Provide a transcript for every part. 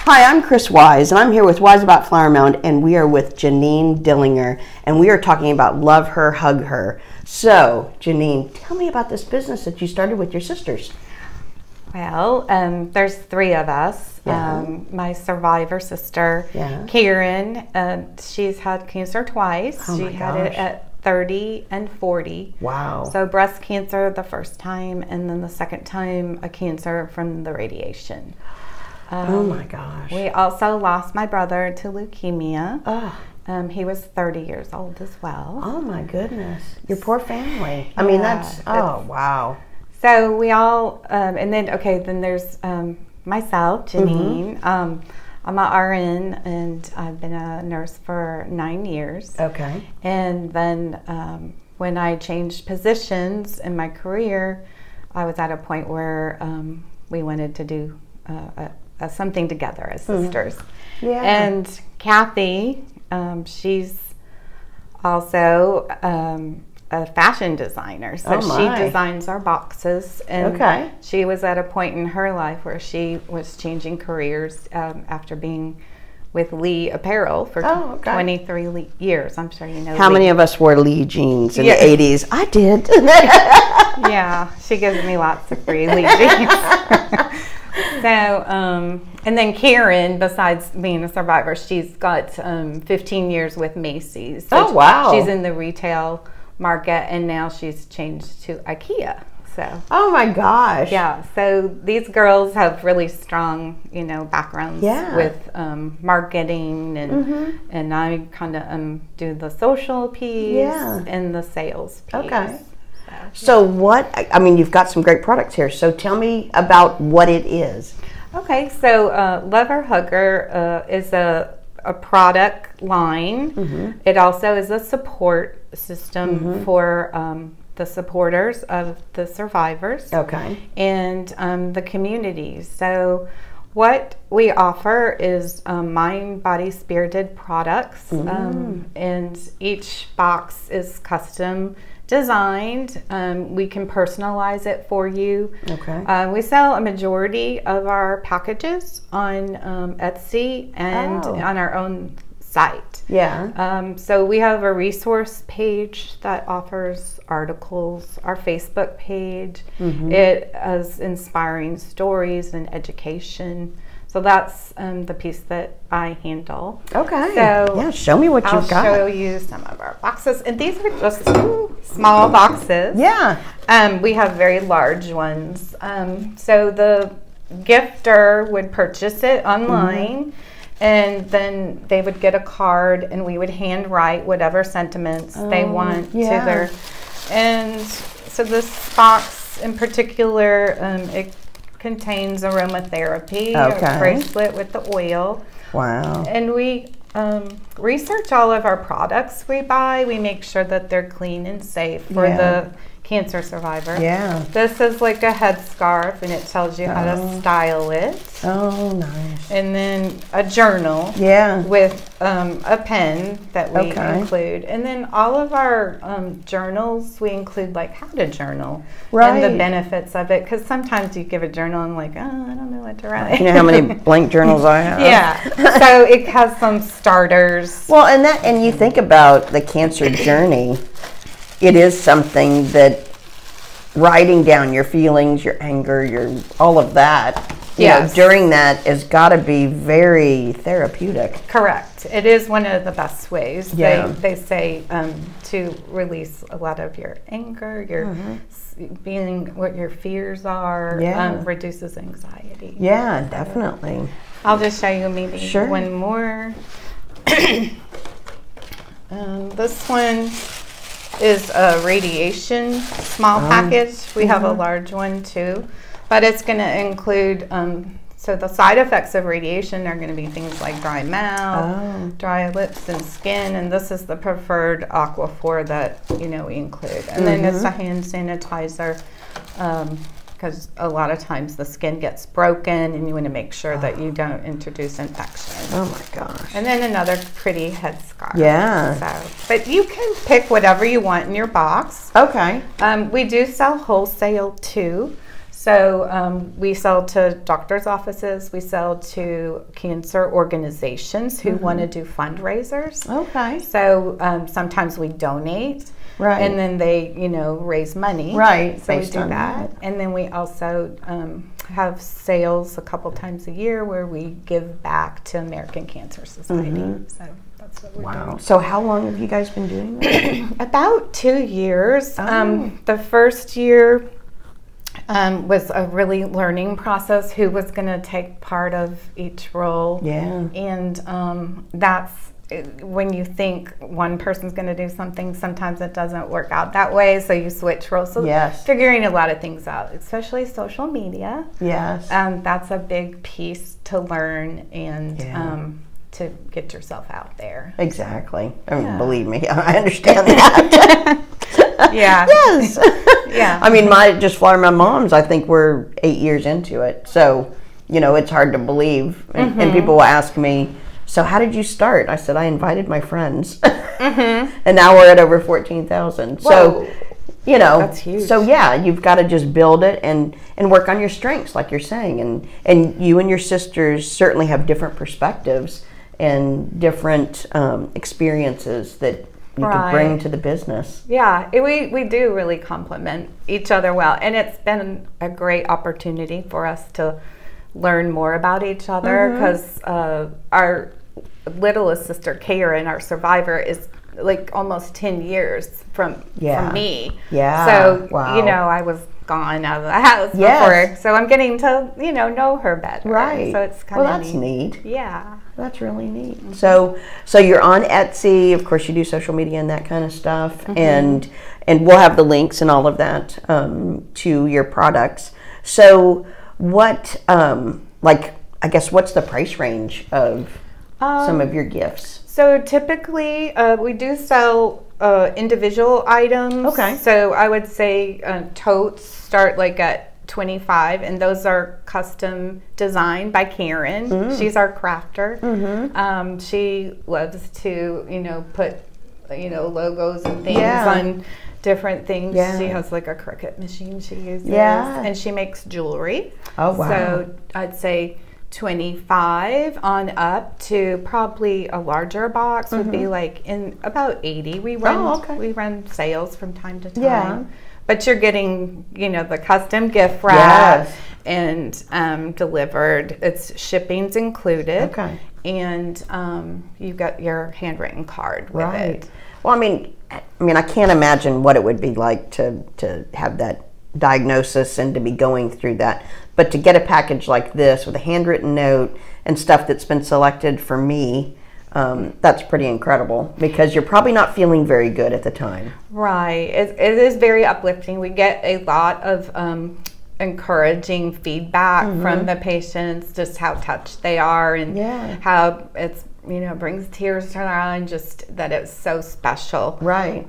Hi, I'm Chris Wise, and I'm here with Wise About Flower Mound, and we are with Jeanine Dillinger, and we are talking about Love Her, Hug Her. So, Jeanine, tell me about this business that you started with your sisters. Well, there's three of us. Yeah. My survivor sister, Karen, she's had cancer twice. Oh she had it at 30 and 40. Wow. So breast cancer the first time, and then the second time a cancer from the radiation. Oh my gosh. We also lost my brother to leukemia. Oh. He was 30 years old as well. Oh my goodness. Your poor family. I mean, that's, oh wow. So we all, and then, then there's myself, Jeanine. I'm an RN, and I've been a nurse for 9 years. Okay. And then when I changed positions in my career, I was at a point where we wanted to do something together as sisters. Yeah. And Kathy, she's also a fashion designer, so she designs our boxes. And she was at a point in her life where she was changing careers after being with Lee Apparel for 23 years. I'm sure you know. How many of us wore Lee jeans in the 80s? I did. Yeah, she gives me lots of free Lee jeans. So, and then Karen, besides being a survivor, she's got 15 years with Macy's. So wow. She's in the retail market, and now she's changed to IKEA. So. Oh my gosh. Yeah. So these girls have really strong, backgrounds with marketing, and I kind of do the social piece and the sales piece. Okay. So what, I mean, you've got some great products here, so tell me about what it is. Okay, so Love Her, Hug Her is a product line. It also is a support system for the supporters of the survivors and the communities. So what we offer is mind, body, spirited products, and each box is custom designed. We can personalize it for you. We sell a majority of our packages on Etsy and on our own site. So we have a resource page that offers articles, our Facebook page. It has inspiring stories and education. So that's the piece that I handle. So yeah, show me what you've got. I'll show you some of our boxes, and these are just small boxes. We have very large ones. So the gifter would purchase it online, and then they would get a card, and we would handwrite whatever sentiments they want to their. And so this box in particular, it contains aromatherapy, a bracelet with the oil. Wow. And we research all of our products we buy. We make sure that they're clean and safe for the cancer survivor. This is like a headscarf, and it tells you how to style it. Oh, nice. And then a journal with a pen that we include. And then all of our journals, we include like how to journal and the benefits of it. Because sometimes you give a journal and like, oh, I don't know what to write. You know how many blank journals I have? So it has some starters. Well, and you think about the cancer journey. It is something that writing down your feelings, your anger, your all of that, you know, during that has got to be very therapeutic. Correct. It is one of the best ways. They say to release a lot of your anger, your being what your fears are, reduces anxiety. Yeah, definitely. I'll just show you maybe one more. This one is a radiation small package. We have a large one too, but it's going to include so the side effects of radiation are going to be things like dry mouth, dry lips and skin, and this is the preferred Aquaphor that we include. And then it's a hand sanitizer, because a lot of times the skin gets broken, and you want to make sure that you don't introduce infection. Oh my gosh. And then another pretty headscarf. So, but you can pick whatever you want in your box. We do sell wholesale too. So we sell to doctors' offices. We sell to cancer organizations who want to do fundraisers. Okay. So sometimes we donate. Right. And then they, raise money. Right. So we do that. And then we also have sales a couple times a year where we give back to American Cancer Society. So that's what we're doing. So how long have you guys been doing that? About 2 years. The first year was a really learning process, who was going to take part of each role. Yeah. And that's when you think one person's going to do something, sometimes it doesn't work out that way, so you switch roles. So figuring a lot of things out, especially social media. Yes. That's a big piece to learn and to get yourself out there. Exactly. I mean, believe me, I understand that. Yeah. Yes. Yeah. I mean, just Flower Mound Moms, I think we're 8 years into it. So, it's hard to believe. And people will ask me, so how did you start? I said, I invited my friends. And now we're at over 14,000. So, that's huge. So you've got to just build it and work on your strengths, like you're saying. And you and your sisters certainly have different perspectives and different experiences that you can bring to the business. Yeah, we do really complement each other well. And it's been a great opportunity for us to learn more about each other, because our littlest sister, Karen, our survivor, is like almost 10 years from me. Yeah. So, I was gone out of the house before. So I'm getting to, know her better. Right. So it's kind of that's neat. Yeah. That's really neat. So you're on Etsy. Of course, you do social media and that kind of stuff. And we'll have the links and all of that to your products. So what, I guess, what's the price range of some of your gifts? So typically, we do sell individual items. Okay. So I would say totes start like at $25, and those are custom designed by Karen. She's our crafter. She loves to, put, logos and things on different things. She has like a Cricut machine she uses. And she makes jewelry. Oh, wow. So I'd say 25 on up to probably a larger box would be like in about 80. We run sales from time to time. But you're getting, the custom gift wrap and delivered. It's shipping's included. Okay. And you've got your handwritten card with it. Well, I mean, I can't imagine what it would be like to have that diagnosis and to be going through that. But to get a package like this with a handwritten note and stuff that's been selected for me, that's pretty incredible, because you're probably not feeling very good at the time. Right. It is very uplifting. We get a lot of encouraging feedback from the patients, just how touched they are and how it's, brings tears to their eyes, just that it's so special. Right.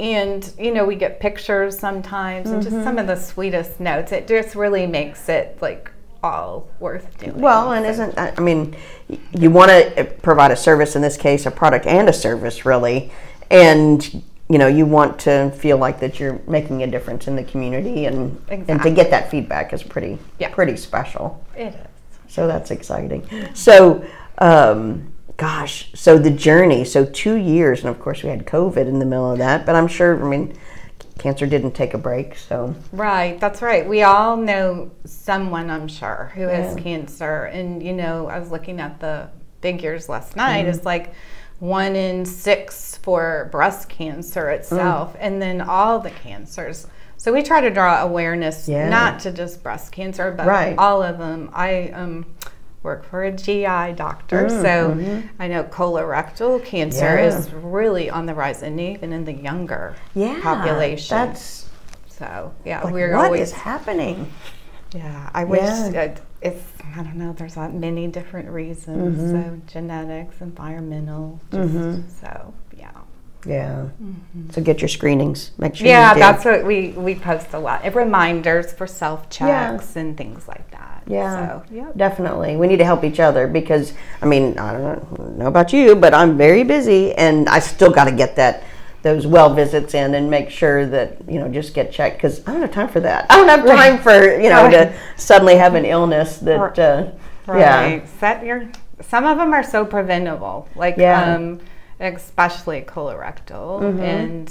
And, we get pictures sometimes and just some of the sweetest notes. It just really makes it like all worth doing. Well, and you want to provide a service, in this case, a product and a service, really. And, you want to feel like that you're making a difference in the community, and to get that feedback is pretty special. It is. So that's exciting. So, gosh, so the journey, so 2 years, and of course we had COVID in the middle of that, but I'm sure, cancer didn't take a break, so. Right, that's right. We all know someone, I'm sure, who has cancer. And, I was looking at the figures last night. It's like 1 in 6 for breast cancer itself, and then all the cancers. So we try to draw awareness, not to just breast cancer, but all of them. I work for a GI doctor, so I know colorectal cancer is really on the rise, and even in the younger population. That's we're what always is happening. Yeah, I wish it's, I don't know, there's many different reasons. So genetics, environmental, so So get your screenings. Make sure. Yeah, that's what we post a lot. Reminders for self-checks and things like that. Yeah, so, definitely. We need to help each other, because, I don't know about you, but I'm very busy, and I still got to get that those well visits in and make sure that, just get checked, because I don't have time for that. I don't have time for, to suddenly have an illness that, some of them are so preventable, like, especially colorectal, and,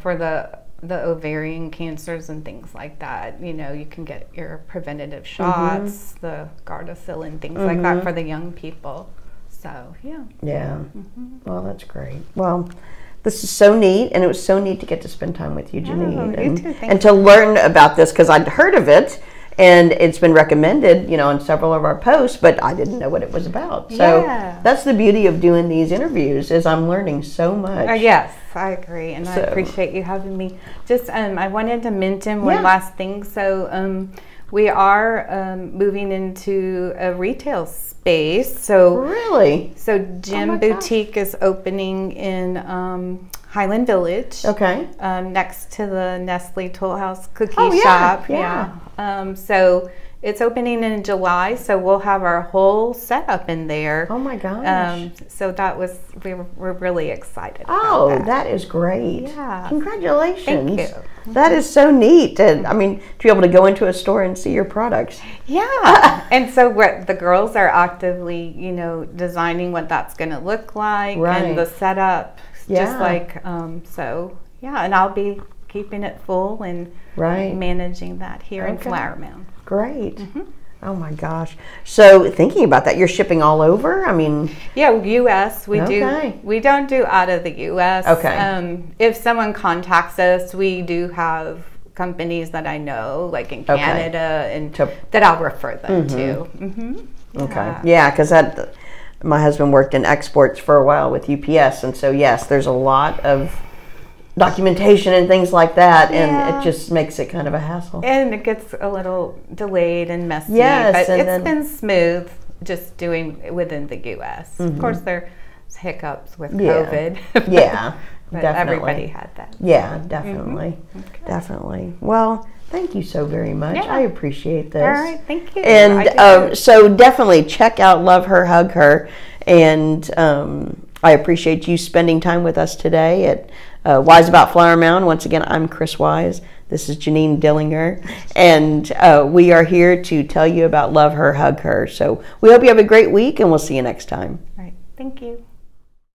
for the ovarian cancers and things like that, you can get your preventative shots, the Gardasil and things like that for the young people. So, yeah. Well, that's great. Well, this is so neat, and it was so neat to get to spend time with you, Jeanine, and to learn about this, because I'd heard of it, and it's been recommended, in several of our posts, but I didn't know what it was about. So that's the beauty of doing these interviews, is I'm learning so much. Yes, I agree, and I appreciate you having me. Just, I wanted to mention one last thing. So, we are moving into a retail space. So really, Gem Boutique is opening in Highland Village. Okay. Next to the Nestle Toll House cookie shop. So it's opening in July. So we'll have our whole setup in there. Oh my gosh. So we're really excited. Oh, about that is great. Yeah. Congratulations. Thank you. That is so neat. And I mean, to be able to go into a store and see your products. Yeah. And so the girls are actively, designing what that's going to look like, and the setup. Just like, and I'll be keeping it full and managing that here in Flower Mound. Great. Oh my gosh. So thinking about that, you're shipping all over? I mean, U.S. We do. We don't do out of the U.S. Okay. If someone contacts us, we do have companies that I know, like in Canada, and that I'll refer them to. Okay. Yeah, because my husband worked in exports for a while with UPS, and so yes, there's a lot of documentation and things like that, and it just makes it kind of a hassle. And it gets a little delayed and messy, but it's been smooth just doing within the U.S. Of course, there's hiccups with COVID. But definitely. Everybody had that. Yeah, definitely. Definitely. Well, thank you so very much. I appreciate this. All right, thank you. And so definitely check out Love Her, Hug Her. And I appreciate you spending time with us today at Wise About Flower Mound. Once again, I'm Chris Wise. This is Jeanine Dillinger. And we are here to tell you about Love Her, Hug Her. So we hope you have a great week, and we'll see you next time. All right, thank you.